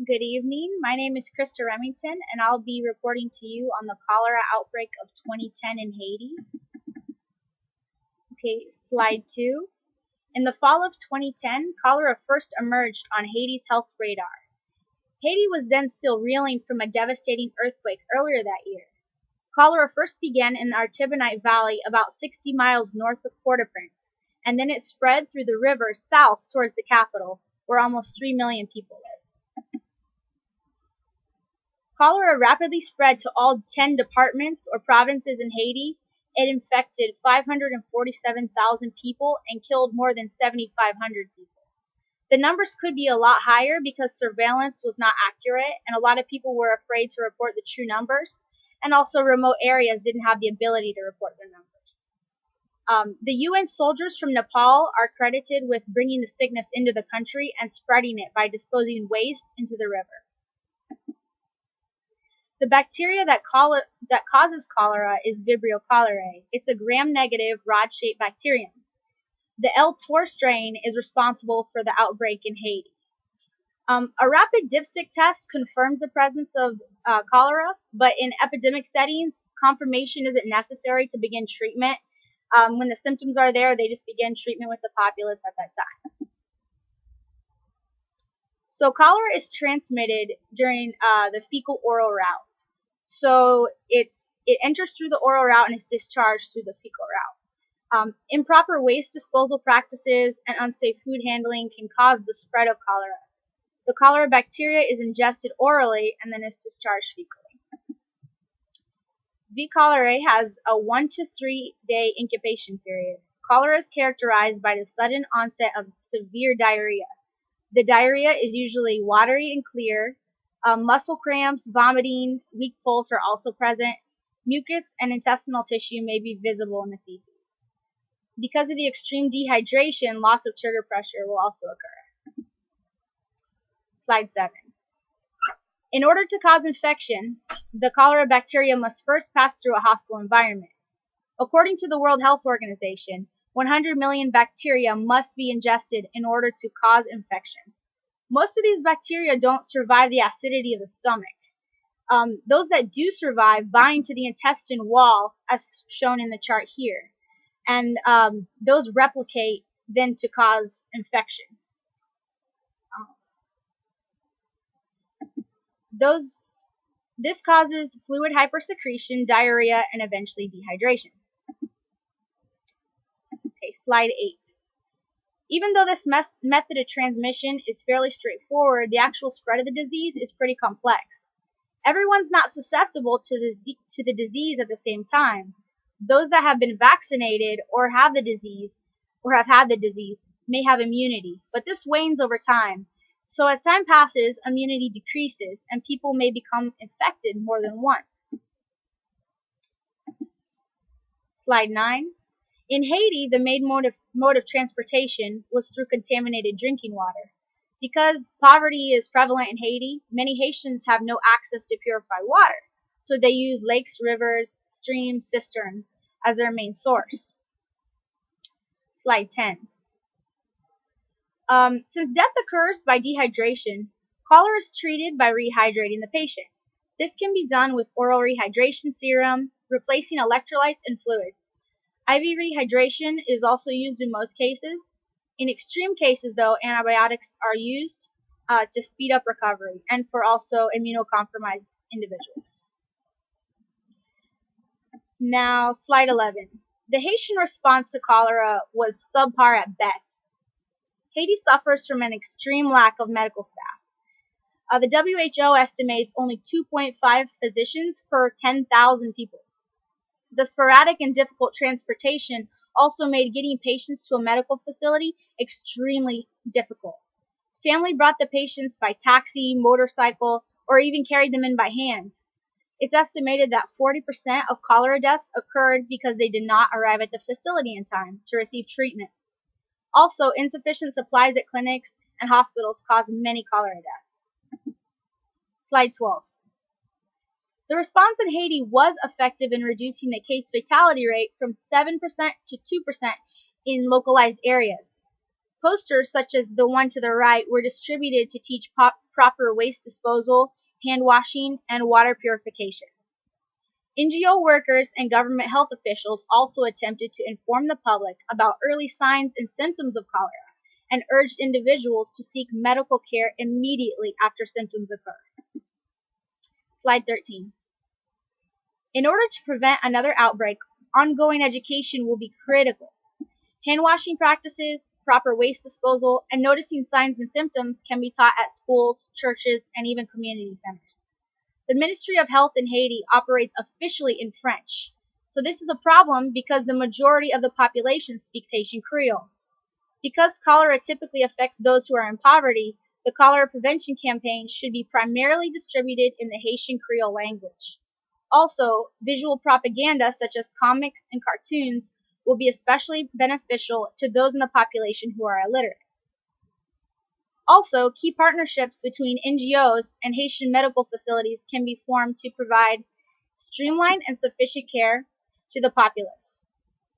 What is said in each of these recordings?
Good evening. My name is Krista Remington, and I'll be reporting to you on the cholera outbreak of 2010 in Haiti. Okay, slide 2. In the fall of 2010, cholera first emerged on Haiti's health radar. Haiti was then still reeling from a devastating earthquake earlier that year. Cholera first began in the Artibonite Valley about 60 miles north of Port-au-Prince, and then it spread through the river south towards the capital, where almost 3 million people live. Cholera rapidly spread to all 10 departments or provinces in Haiti. It infected 547,000 people and killed more than 7,500 people. The numbers could be a lot higher because surveillance was not accurate and a lot of people were afraid to report the true numbers, and also remote areas didn't have the ability to report their numbers. The UN soldiers from Nepal are credited with bringing the sickness into the country and spreading it by disposing waste into the river. The bacteria that causes cholera is Vibrio cholerae. It's a gram-negative, rod-shaped bacterium. The L. tor strain is responsible for the outbreak in Haiti. A rapid dipstick test confirms the presence of cholera, but in epidemic settings, confirmation isn't necessary to begin treatment. When the symptoms are there, they just begin treatment with the populace at that time. So cholera is transmitted during the fecal-oral route. So it enters through the oral route and is discharged through the fecal route. Improper waste disposal practices and unsafe food handling can cause the spread of cholera. The cholera bacteria is ingested orally and then is discharged fecally. V. cholerae has a 1 to 3 day incubation period. Cholera is characterized by the sudden onset of severe diarrhea. The diarrhea is usually watery and clear. Muscle cramps, vomiting, weak pulse are also present. Mucus and intestinal tissue may be visible in the feces. Because of the extreme dehydration, loss of sugar pressure will also occur. Slide 7. In order to cause infection, the cholera bacteria must first pass through a hostile environment. According to the World Health Organization, 100 million bacteria must be ingested in order to cause infection. Most of these bacteria don't survive the acidity of the stomach. Those that do survive bind to the intestine wall, as shown in the chart here, and those replicate then to cause infection. This causes fluid hypersecretion, diarrhea, and eventually dehydration. Okay, slide 8. Even though this method of transmission is fairly straightforward, the actual spread of the disease is pretty complex. Everyone's not susceptible to the disease at the same time. Those that have been vaccinated or have the disease or have had the disease may have immunity, but this wanes over time. So as time passes, immunity decreases and people may become infected more than once. Slide 9. In Haiti, the main mode of transportation was through contaminated drinking water. Because poverty is prevalent in Haiti, many Haitians have no access to purified water, so they use lakes, rivers, streams, cisterns as their main source. Slide 10. Since death occurs by dehydration, cholera is treated by rehydrating the patient. This can be done with oral rehydration serum, replacing electrolytes and fluids. IV rehydration is also used in most cases. In extreme cases, though, antibiotics are used to speed up recovery and for also immunocompromised individuals. Now, slide 11. The Haitian response to cholera was subpar at best. Haiti suffers from an extreme lack of medical staff. The WHO estimates only 2.5 physicians per 10,000 people. The sporadic and difficult transportation also made getting patients to a medical facility extremely difficult. Family brought the patients by taxi, motorcycle, or even carried them in by hand. It's estimated that 40% of cholera deaths occurred because they did not arrive at the facility in time to receive treatment. Also, insufficient supplies at clinics and hospitals caused many cholera deaths. Slide 12. The response in Haiti was effective in reducing the case fatality rate from 7% to 2% in localized areas. Posters such as the one to the right were distributed to teach proper waste disposal, hand washing, and water purification. NGO workers and government health officials also attempted to inform the public about early signs and symptoms of cholera and urged individuals to seek medical care immediately after symptoms occur. Slide 13. In order to prevent another outbreak, ongoing education will be critical. Hand washing practices, proper waste disposal, and noticing signs and symptoms can be taught at schools, churches, and even community centers. The Ministry of Health in Haiti operates officially in French, so this is a problem because the majority of the population speaks Haitian Creole. Because cholera typically affects those who are in poverty, the cholera prevention campaign should be primarily distributed in the Haitian Creole language. Also, visual propaganda such as comics and cartoons will be especially beneficial to those in the population who are illiterate. Also, key partnerships between NGOs and Haitian medical facilities can be formed to provide streamlined and sufficient care to the populace.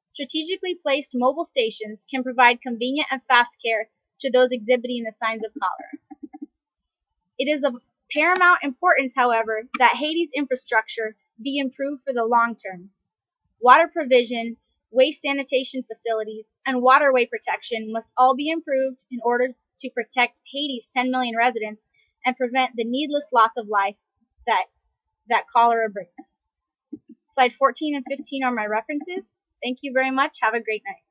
Strategically placed mobile stations can provide convenient and fast care to those exhibiting the signs of cholera. It is of paramount importance, however, that Haiti's infrastructure be improved for the long term. Water provision, waste sanitation facilities, and waterway protection must all be improved in order to protect Haiti's 10 million residents and prevent the needless loss of life that cholera brings. Slide 14 and 15 are my references. Thank you very much. Have a great night.